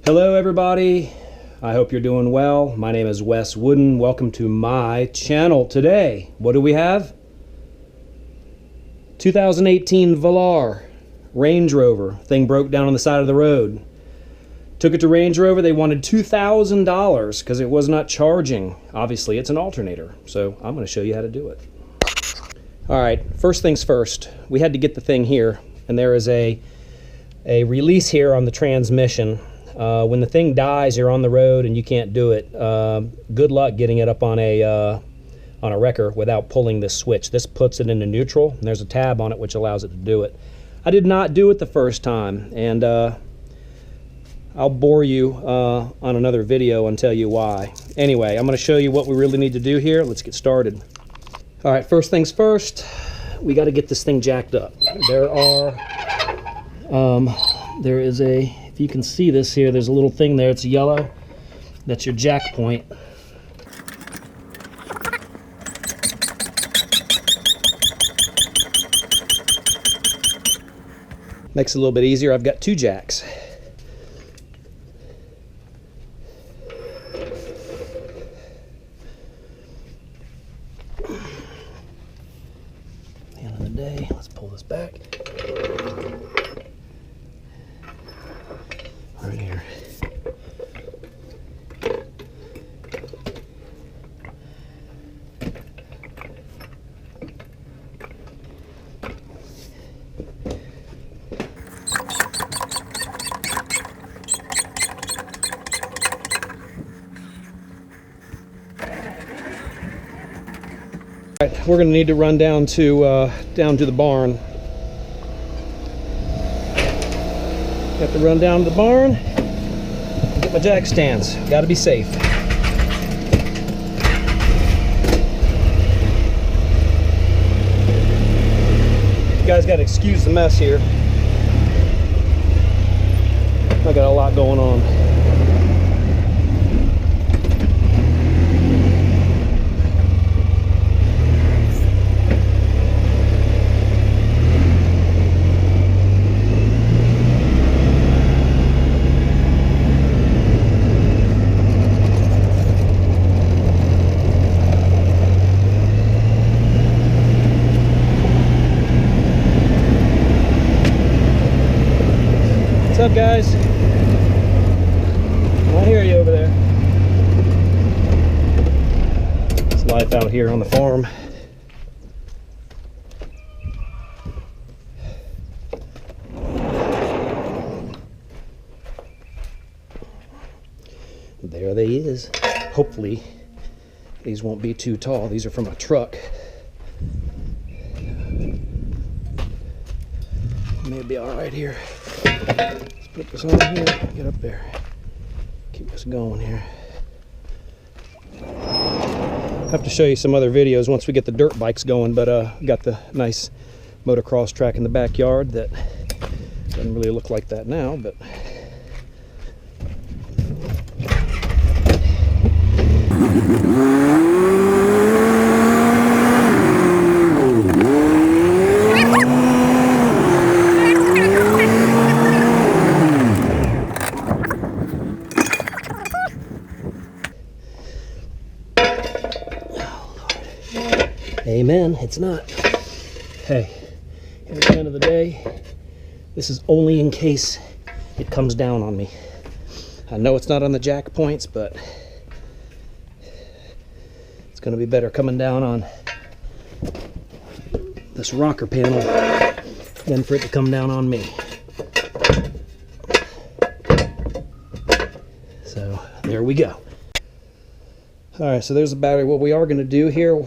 Hello everybody, I hope you're doing well. My name is Wes Wooden. Welcome to my channel. Today, what do we have? 2018 Velar, Range Rover. Thing broke down on the side of the road. Took it to Range Rover, they wanted $2,000 because it was not charging. Obviously it's an alternator, so I'm going to show you how to do it. Alright, first things first, we had to get the thing here, and there is a release here on the transmission. When the thing dies, you're on the road and you can't do it. Good luck getting it up on a wrecker without pulling this switch. This puts it into neutral, and there's a tab on it which allows it to do it. I did not do it the first time, and I'll bore you on another video and tell you why. Anyway, I'm going to show you what we really need to do here. Let's get started. All right, first things first, we got to get this thing jacked up. There is a, if you can see this here, there's a little thing there, it's yellow. That's your jack point. Makes it a little bit easier. I've got two jacks. At the end of the day, let's pull this back. Right here. All right, we're going to need to run down to the barn. Got to run down to the barn and get my jack stands. Got to be safe. You guys got to excuse the mess here. I got a lot going on. What's up, guys? I hear you over there. It's life out here on the farm. There they is. Hopefully these won't be too tall. These are from a truck. May be all right here. Let's put this on here, get up there. Keep this going here. I'll have to show you some other videos once we get the dirt bikes going, but got the nice motocross track in the backyard that doesn't really look like that now, but amen, it's not. Hey, at the end of the day, this is only in case it comes down on me. I know it's not on the jack points, but it's going to be better coming down on this rocker panel than for it to come down on me. So there we go. All right, so there's the battery. What we are going to do here,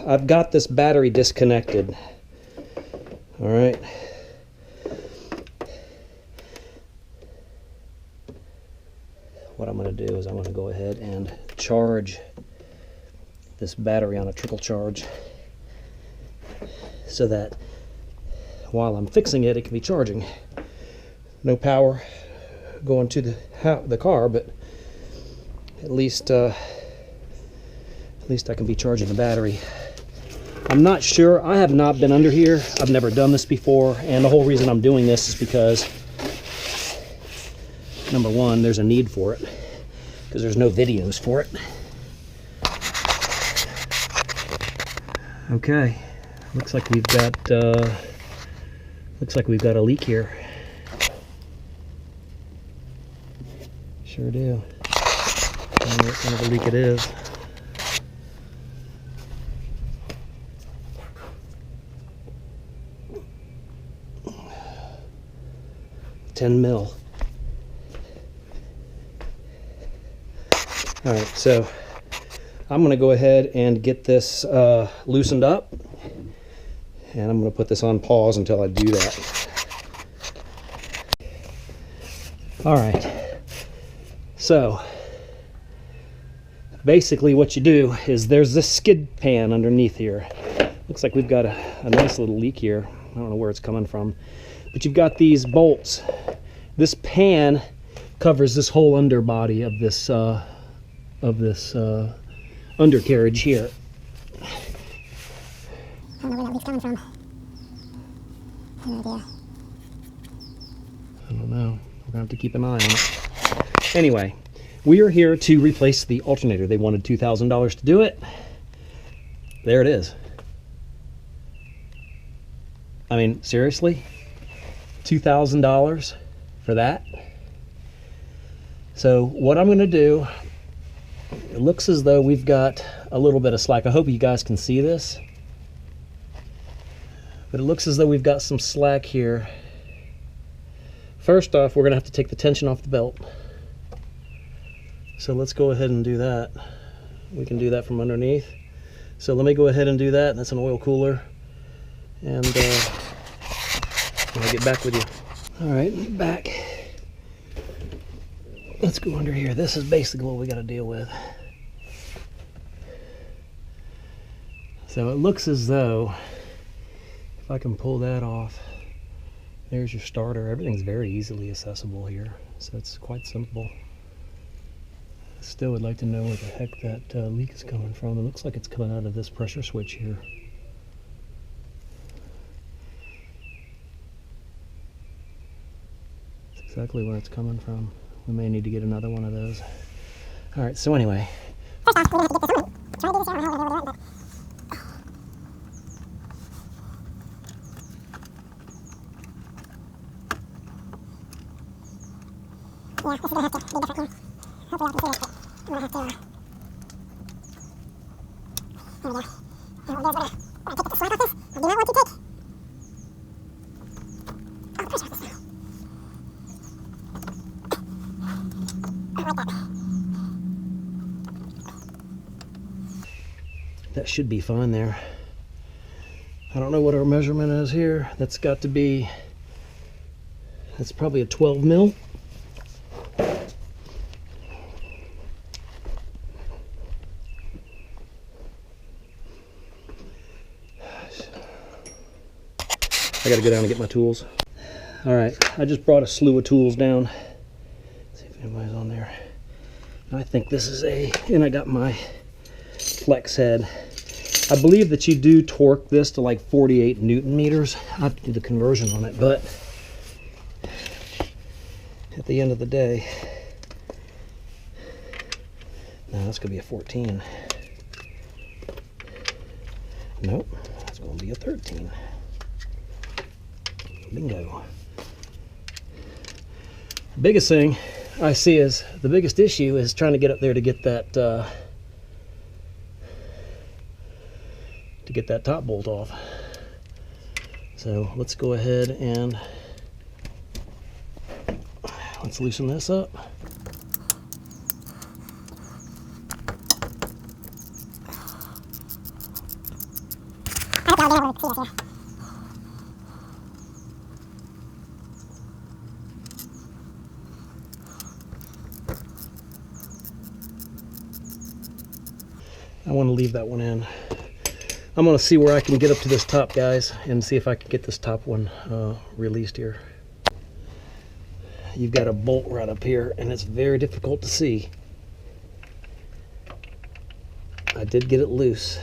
I've got this battery disconnected. All right. What I'm going to do is I'm going to go ahead and charge this battery on a trickle charge so that while I'm fixing it, it can be charging. No power going to the car, but at least I can be charging the battery. I'm not sure. I have not been under here. I've never done this before, and the whole reason I'm doing this is because Number one, there's a need for it because there's no videos for it. Okay, looks like we've got a leak here. Sure do. I don't know what kind of a leak it is. $10 mil. All right, so I'm going to go ahead and get this loosened up, and I'm going to put this on pause until I do that. All right, so basically what you do is there's this skid pan underneath here. Looks like we've got a nice little leak here. I don't know where it's coming from, but you've got these bolts. This pan covers this whole underbody of this undercarriage here. I don't know where that leak's coming from. No idea. I don't know. We're gonna have to keep an eye on it. Anyway, we are here to replace the alternator. They wanted $2,000 to do it. There it is. I mean, seriously? $2,000 for that? So what I'm gonna do, it looks as though we've got a little bit of slack. I hope you guys can see this. But it looks as though we've got some slack here. First off, we're going to have to take the tension off the belt. So let's go ahead and do that. We can do that from underneath. So let me go ahead and do that. That's an oil cooler. And I'll get back with you. All right, back. Let's go under here. This is basically what we got to deal with. So it looks as though, if I can pull that off, there's your starter. Everything's very easily accessible here, so it's quite simple. I still would like to know where the heck that leak is coming from. It looks like it's coming out of this pressure switch here. That's exactly where it's coming from. We may need to get another one of those. All right, so anyway. First off, we're going to have to get this on. Try to do this. I don't know how we're going to do it, but... Yeah, this is going to have to be different here. Hopefully I can see it, but I'm going to have to... There we go. And what I'll do is when I take the slack off this, I do not want to take... Oh, the pressure off this now. Like that. That should be fine there. I don't know what our measurement is here. That's got to be, that's probably a 12 mil. I gotta go down and get my tools. All right, I just brought a slew of tools down. See if anybody's on there. I think this is and I got my flex head. I believe that you do torque this to like 48 Newton meters. I have to do the conversion on it, but at the end of the day, no, that's gonna be a 14. Nope, that's gonna be a 13. Bingo. Biggest thing I see is, the biggest issue is trying to get up there to get that top bolt off. So let's go ahead and let's loosen this up. I want to leave that one in. I'm going to see where I can get up to this top, guys, and see if I can get this top one released here. You've got a bolt right up here, and it's very difficult to see. I did get it loose.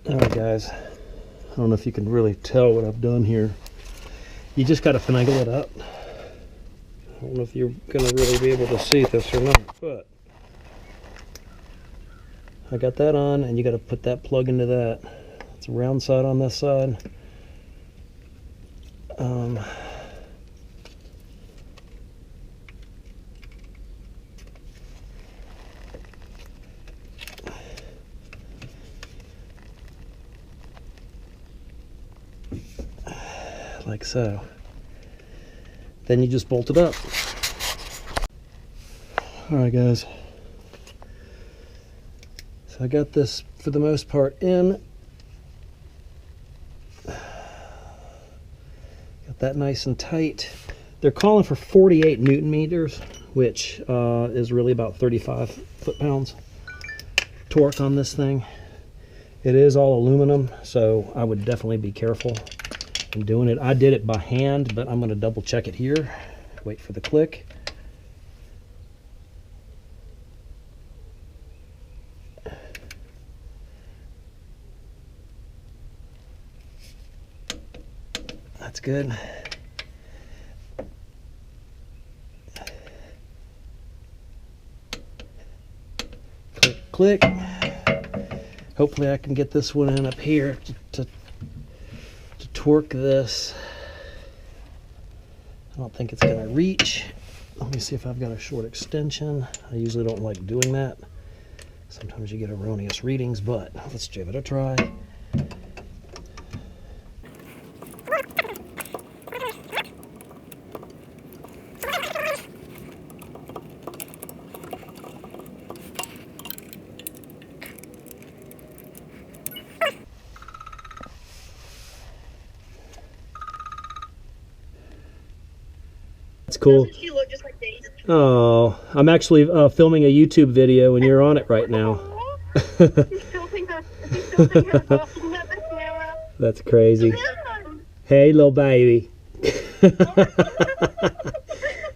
Alright guys, I don't know if you can really tell what I've done here. You just got to finagle it up. I don't know if you're going to really be able to see this or not, but I got that on, and you got to put that plug into that. It's a round side on this side. Like so. Then you just bolt it up. Alright guys, so I got this for the most part in. Got that nice and tight. They're calling for 48 Newton meters, which is really about 35 foot-pounds torque on this thing. It is all aluminum, so I would definitely be careful in doing it. I did it by hand, but I'm going to double check it here. Wait for the click. That's good. Click, click. Hopefully I can get this one in up here to torque this. I don't think it's going to reach. Let me see if I've got a short extension. I usually don't like doing that. Sometimes you get erroneous readings, but let's give it a try. That's cool. Doesn't she look just like Daisy? Oh, I'm actually filming a YouTube video and you're on it right now. He's filming her walking up the camera. That's crazy. Hey, little baby.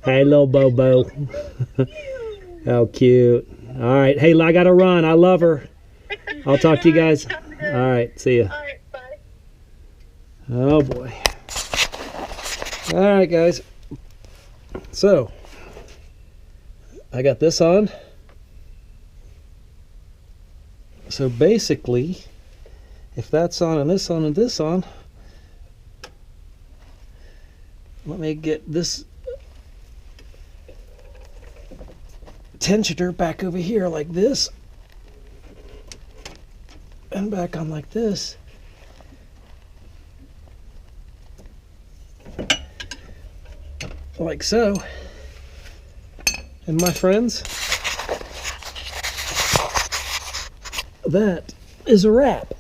Hey, little Bobo. How cute. All right. Hey, I got to run. I love her. I'll talk to you guys. All right. See ya. All right, bye. Oh, boy. All right, guys. So, I got this on. So basically, if that's on and this on and this on, let me get this tensioner back over here like this, and back on like this. Like so. And my friends, that is a wrap.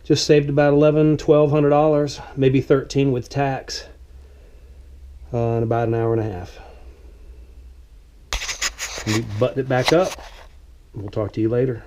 Just saved about $1,200, maybe $1,300 with tax, in about an hour and a half. We button it back up. We'll talk to you later.